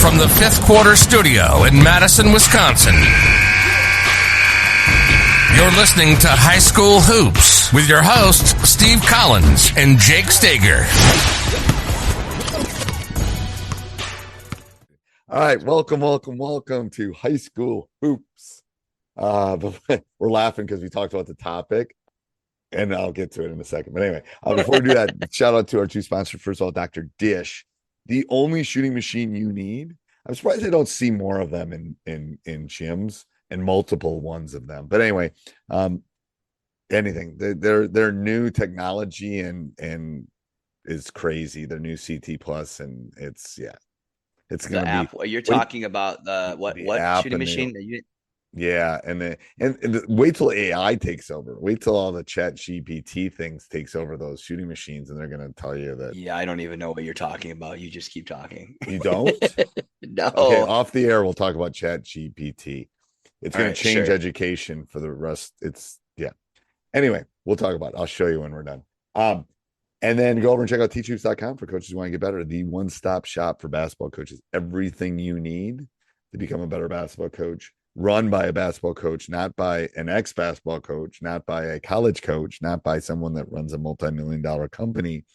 from the fifth quarter studio in Madison, Wisconsin. You're listening to High School Hoops with your hosts, Steve Collins and Jake Stager. All right, welcome to High School Hoops. We're laughing because we talked about the topic, and I'll get to it in a second. But anyway, before we do that, shout out to our two sponsors. First of all, Dr. Dish, the only shooting machine you need. I'm surprised I don't see more of them in gyms and multiple ones of them. But anyway, anything. Their new technology and is crazy. Their new CT Plus, and it's gonna be. App. You're talking about the what shooting machine? Yeah, and wait till AI takes over. Wait till all the Chat GPT things takes over those shooting machines, and they're going to tell you that. Yeah, I don't even know what you're talking about. You just keep talking. You don't? No. Okay, off the air, we'll talk about Chat GPT. It's going to change sure. education for the rest. Anyway, we'll talk about it. I'll show you when we're done. And then go over and check out teachhoops.com for coaches who want to get better. The one-stop shop for basketball coaches. Everything you need to become a better basketball coach. Run by a basketball coach, not by an ex-basketball coach, not by a college coach, not by someone that runs a multi-million-dollar company,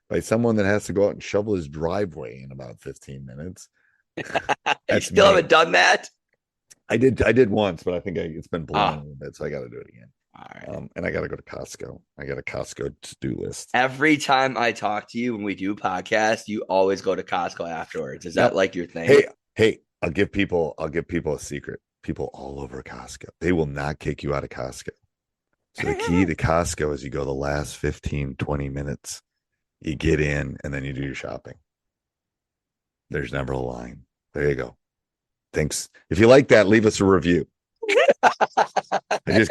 by someone that has to go out and shovel his driveway in about 15 minutes. You still haven't done that? I did once, but I think it's been blown a little bit, so I got to do it again. All right. And I got to go to Costco. I got a Costco to-do list. Every time I talk to you when we do podcasts, you always go to Costco afterwards. Is that like your thing? Hey, I'll give people a secret. People all over Costco, they will not kick you out of Costco. So the key to Costco is you go the last 15, 20 minutes, you get in, and then you do your shopping. There's never a line. There you go. Thanks. If you like that, leave us a review. I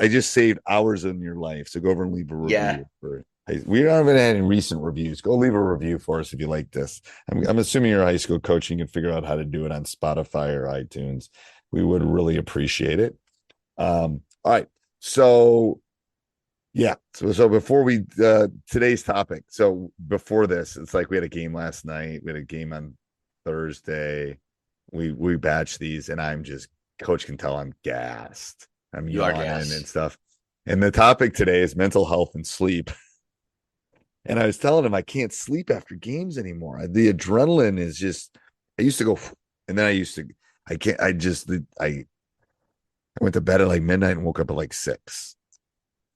just saved hours in your life. So go over and leave a review. Yeah. We don't have any recent reviews. Go leave a review for us if you like this. I'm assuming you're a high school coach. You can figure out how to do it on Spotify or iTunes. We would really appreciate it. All right. So, yeah. So before we today's topic. So before this, it's like we had a game last night. We had a game on Thursday. We batched these, and I'm just, Coach can tell I'm gassed. I'm yawning and stuff. And the topic today is mental health and sleep. And I was telling him I can't sleep after games anymore. The adrenaline is just, I used to go, and then I went to bed at like midnight and woke up at like 6.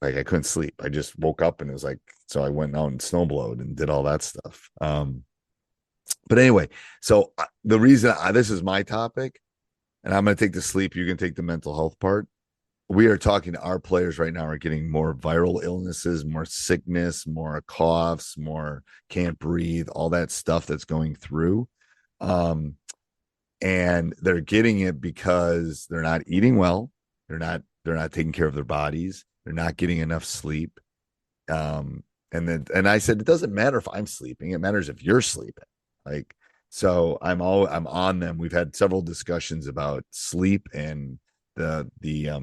Like I couldn't sleep. I just woke up and it was like, so I went out and snowblowed and did all that stuff. But anyway, so the reason this is my topic, and I'm going to take the sleep, you can take the mental health part. We are talking to our players right now are getting more viral illnesses, more sickness, more coughs, more can't breathe, all that stuff that's going through. And they're getting it because they're not eating well. They're not taking care of their bodies. They're not getting enough sleep. And I said, it doesn't matter if I'm sleeping. It matters if you're sleeping. Like, so I'm on them. We've had several discussions about sleep and the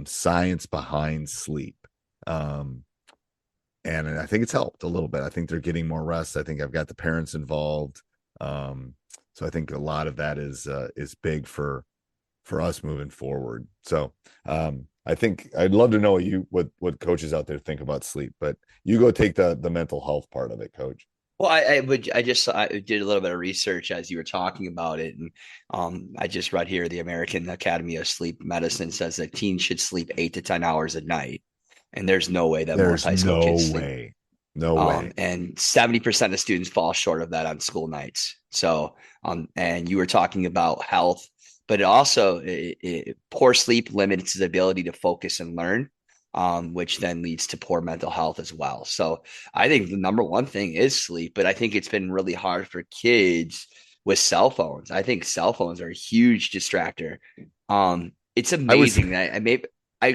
science behind sleep. And I think it's helped a little bit. I think they're getting more rest. I think I've got the parents involved. So I think a lot of that is big for us moving forward. So I think I'd love to know what coaches out there think about sleep, but you go take the mental health part of it, Coach. Well, I did a little bit of research as you were talking about it. And I just read here, the American Academy of Sleep Medicine says that teens should sleep 8 to 10 hours a night. And there's no way that most high school kids sleep. No way. And 70% of students fall short of that on school nights. So, and you were talking about health, but it also, poor sleep limits the ability to focus and learn. Which then leads to poor mental health as well. So I think the number one thing is sleep, but I think it's been really hard for kids with cell phones. I think cell phones are a huge distractor. It's amazing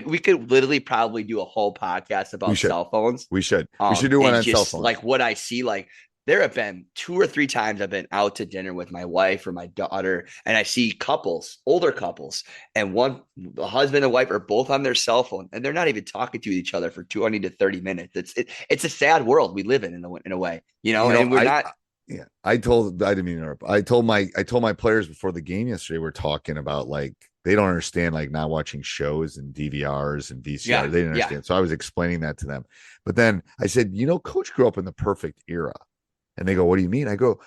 we could literally probably do a whole podcast about cell phones. We should do one on cell phones. Like what I see, like there have been 2 or 3 times I've been out to dinner with my wife or my daughter, and I see couples, older couples, and the husband and wife are both on their cell phone, and they're not even talking to each other for 20 to 30 minutes. It's a sad world we live in a way, and we're not Yeah, I didn't mean to interrupt. I told my players before the game yesterday, we're talking about like they don't understand like not watching shows and DVRs and VCR. Yeah. They didn't Yeah. understand. So I was explaining that to them. But then I said, Coach grew up in the perfect era. And they go, "What do you mean?" I grew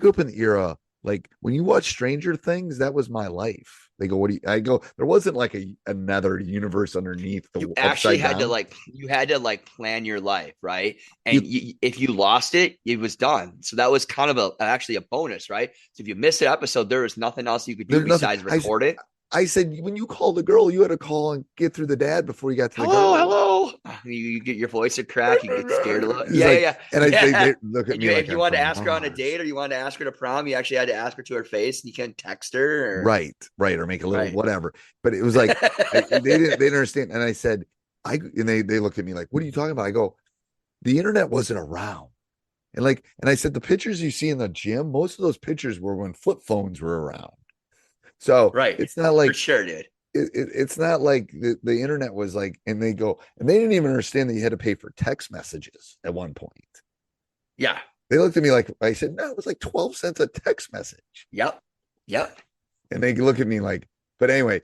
up in the era like when you watch Stranger Things, that was my life. They go, "What do you?" I go, "There wasn't like another universe underneath You the actually upside had to down. like you had to like plan your life, right? And You if you lost it, it was done. So that was kind of actually a bonus, right? So if you missed an episode, there was nothing else you could do there's nothing." besides record it. I said, when you called the girl, you had to call and get through the dad before you got to the Hello, girl. hello. You get your voice a crack. You get scared a little. He's Yeah, like, yeah, and yeah, they yeah. look at And me you, like if you I'm wanted to from ask her on a Mars. date or you wanted to ask her to prom, you actually had to ask her to her face. And you can't text her. Or, Right, right, or make a little right. whatever. But it was like they didn't understand. And I said, and they looked at me like, "What are you talking about?" I go, "The internet wasn't around." And I said, the pictures you see in the gym, most of those pictures were when flip phones were around. So Right. it's not For like sure, dude. it's not like the internet was like, and they go, and they didn't even understand that you had to pay for text messages at one point. Yeah. They looked at me like, I said, "No, it was like 12 cents a text message." Yep. Yep. And they look at me like, but anyway,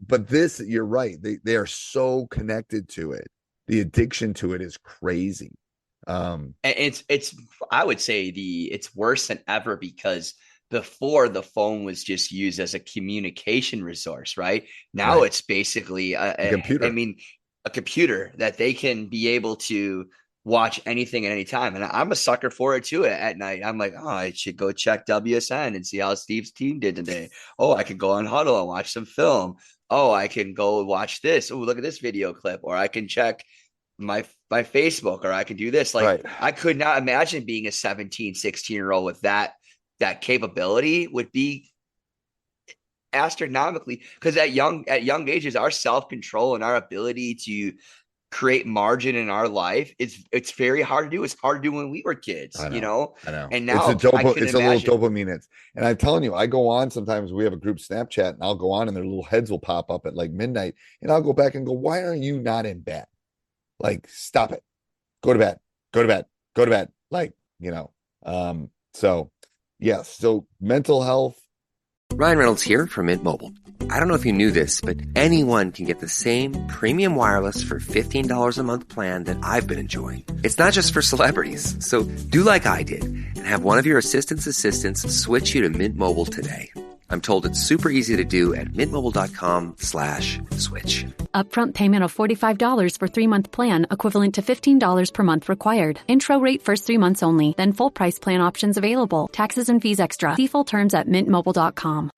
but this, you're right. They are so connected to it. The addiction to it is crazy. And it's I would say it's worse than ever because before the phone was just used as a communication resource, right? Now Right. it's basically A I computer. mean a computer that they can be able to watch anything at any time. And I'm a sucker for it too at night. I'm like, oh, I should go check WSN and see how Steve's team did today. Oh, I could go on Huddle and watch some film. Oh, I can go watch this. Oh, look at this video clip. Or I can check my Facebook, or I can do this. Like Right. I could not imagine being a 17, 16-year-old with that capability would be astronomically because at young ages, our self-control and our ability to create margin in our life it's very hard to do. It's hard to do when we were kids, I know. I know. and It's a now I can it's a little imagine. dopamine hits. And I'm telling you, I go on sometimes. We have a group Snapchat, and I'll go on, and their little heads will pop up at like midnight, and I'll go back and go, "Why are you not in bed? Like, stop it. Go to bed. Go to bed. Go to bed." Like, so yes. So mental health. Ryan Reynolds here from Mint Mobile. I don't know if you knew this, but anyone can get the same premium wireless for $15 a month plan that I've been enjoying. It's not just for celebrities. So do like I did and have one of your assistants switch you to Mint Mobile today. I'm told it's super easy to do at mintmobile.com/switch. Upfront payment of $45 for 3-month plan, equivalent to $15 per month required. Intro rate first 3 months only, then full price plan options available. Taxes and fees extra. See full terms at mintmobile.com.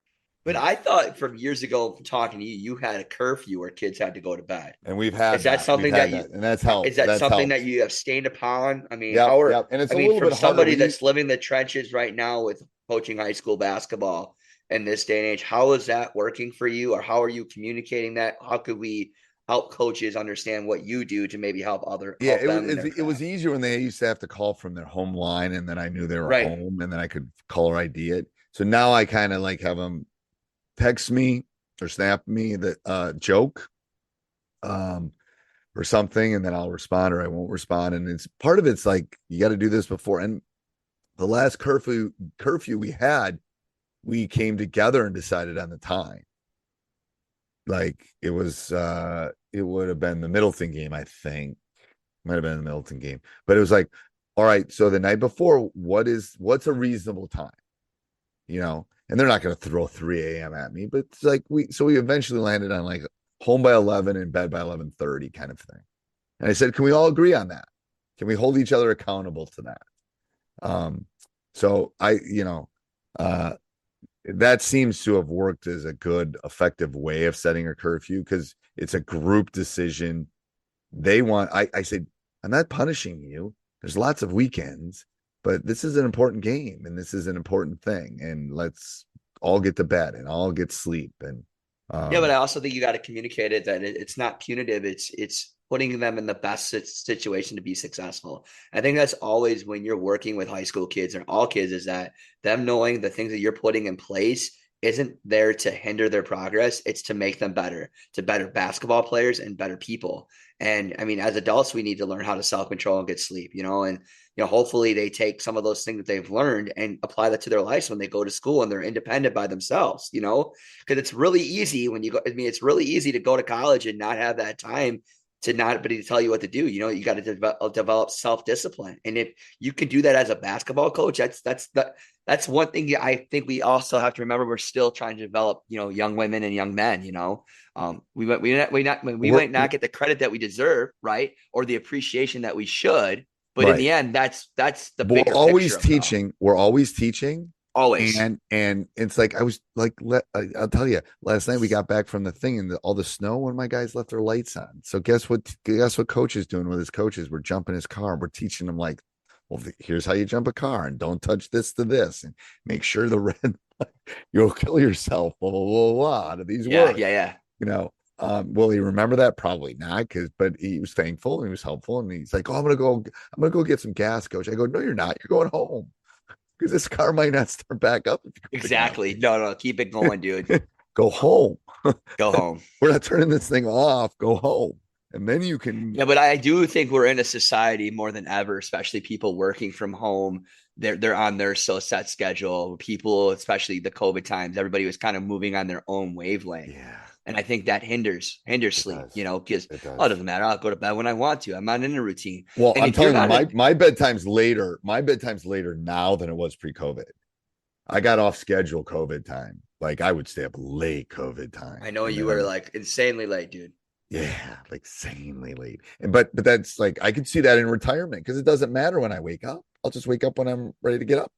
But I thought from years ago, from talking to you, you had a curfew where kids had to go to bed. And we've had Is that that. something We've had that you? that. And that's helped. Is that That's something helped. that you have stayed upon? I mean, Yep, yep. And it's I a mean, little from bit harder. somebody that's living the trenches right now with coaching high school basketball in this day and age, how is that working for you, or how are you communicating that? How could we help coaches understand what you do to maybe help Yeah, them in their it was craft? easier when they used to have to call from their home line, and then I knew they were Right. home, and then I could caller ID it. So now I kind of like have them text me or snap me the joke or something, and then I'll respond or I won't respond. And it's part of it's like you got to do this before. And the last curfew we had, we came together and decided on the time. Like it would have been the Middleton game, I think. Might have been the Middleton game. But it was like, all right, so the night before, what's a reasonable time? And they're not going to throw 3 a.m. at me, but it's like we eventually landed on like home by 11 and bed by 11:30 kind of thing. And I said, can we all agree on that? Can we hold each other accountable to that? So that seems to have worked as a good, effective way of setting a curfew because it's a group decision. I said, I'm not punishing you. There's lots of weekends, but this is an important game and this is an important thing. And let's all get to bed and all get sleep. And Yeah, but I also think you got to communicate it that it's not punitive. It's putting them in the best situation to be successful. I think that's always when you're working with high school kids and all kids is that them knowing the things that you're putting in place isn't there to hinder their progress. It's to make them better, to better basketball players and better people. And I mean, as adults, we need to learn how to self-control and get sleep, and, hopefully they take some of those things that they've learned and apply that to their lives when they go to school and they're independent by themselves, because it's really easy when you go, it's really easy to go to college and not have that time to tell you what to do. You got to develop self-discipline. And if you can do that as a basketball coach, that's one thing I think we also have to remember. We're still trying to develop, young women and young men, we might not get the credit that we deserve, right? Or the appreciation that we should, but in the end, that's the bigger picture. We're always teaching. Always. And it's like, I was like, I'll tell you, last night we got back from the thing and all the snow when my guys left their lights on. So guess what coach is doing with his coaches? We're jumping his car. We're teaching them like, well, here's how you jump a car and don't touch this to this and make sure the red, you'll kill yourself, blah, blah, blah, blah, out of these words. Yeah. Will he remember that? Probably not, but he was thankful and he was helpful. And he's like, oh, I'm going to go get some gas, coach. I go, no, you're not. You're going home. Because this car might not start back up. Exactly. No, keep it going, dude. Go home. Go home. We're not turning this thing off. Go home. And then you can. Yeah, but I do think we're in a society more than ever, especially people working from home. They're on their set schedule. People, especially the COVID times, everybody was kind of moving on their own wavelength. Yeah. And I think that hinders sleep, because it doesn't matter. I'll go to bed when I want to. I'm not in a routine. Well, and I'm telling you, my bedtime's later. My bedtime's later now than it was pre-COVID. I got off schedule COVID time. Like I would stay up late COVID time. I know you were like insanely late, dude. Yeah, like insanely late. But that's like, I could see that in retirement because it doesn't matter when I wake up. I'll just wake up when I'm ready to get up,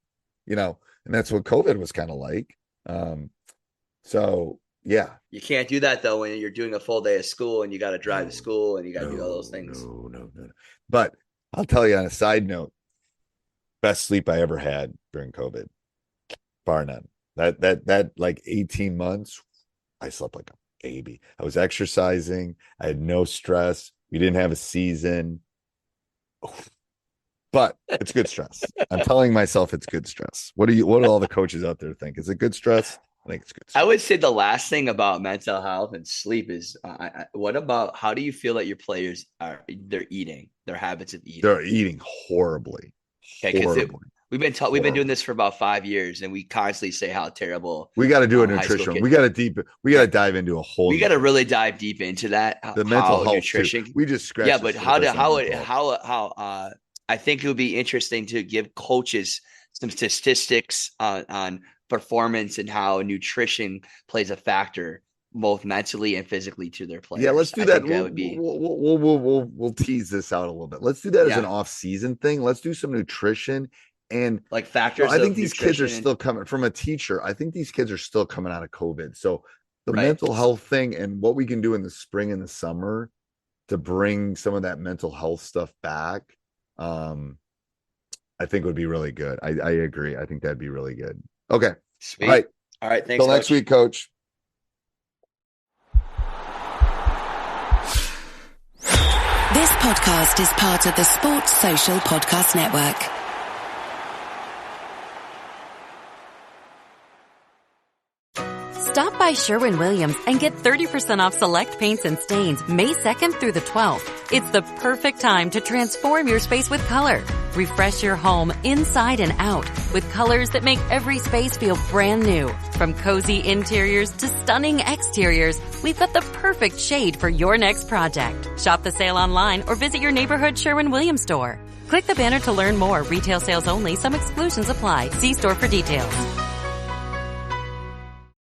and that's what COVID was kind of like. So yeah. You can't do that though when you're doing a full day of school and you got to drive to school and you got to do all those things. No. But I'll tell you on a side note, best sleep I ever had during COVID, bar none. That like 18 months, I slept like a baby. I was exercising. I had no stress. We didn't have a season. But it's good stress. I'm telling myself it's good stress. What do all the coaches out there think? Is it good stress? I think it's good stress. I would say the last thing about mental health and sleep is what about how do you feel that your players they're eating, their habits of eating? They're eating horribly. Okay, because we've been doing this for about 5 years, and we constantly say how terrible. We got to do a nutrition. We got to dive into a whole. We got to really dive deep into that. The mental health nutrition. Too. We just scratched. Yeah, but how I think it would be interesting to give coaches some statistics on performance and how nutrition plays a factor both mentally and physically to their players. Yeah, let's do that. We'll tease this out a little bit. Let's do that as an off-season thing. Let's do some nutrition and like factors. I think these kids are still coming from a teacher. I think these kids are still coming out of COVID. So the mental health thing and what we can do in the spring and the summer to bring some of that mental health stuff back. I think would be really good. I agree. I think that'd be really good. Okay. Sweet. All right. Thanks. Till next week, Coach. This podcast is part of the Sports Social Podcast Network. Stop by Sherwin-Williams and get 30% off select paints and stains May 2nd through the 12th. It's the perfect time to transform your space with color. Refresh your home inside and out with colors that make every space feel brand new. From cozy interiors to stunning exteriors, we've got the perfect shade for your next project. Shop the sale online or visit your neighborhood Sherwin-Williams store. Click the banner to learn more. Retail sales only. Some exclusions apply. See store for details.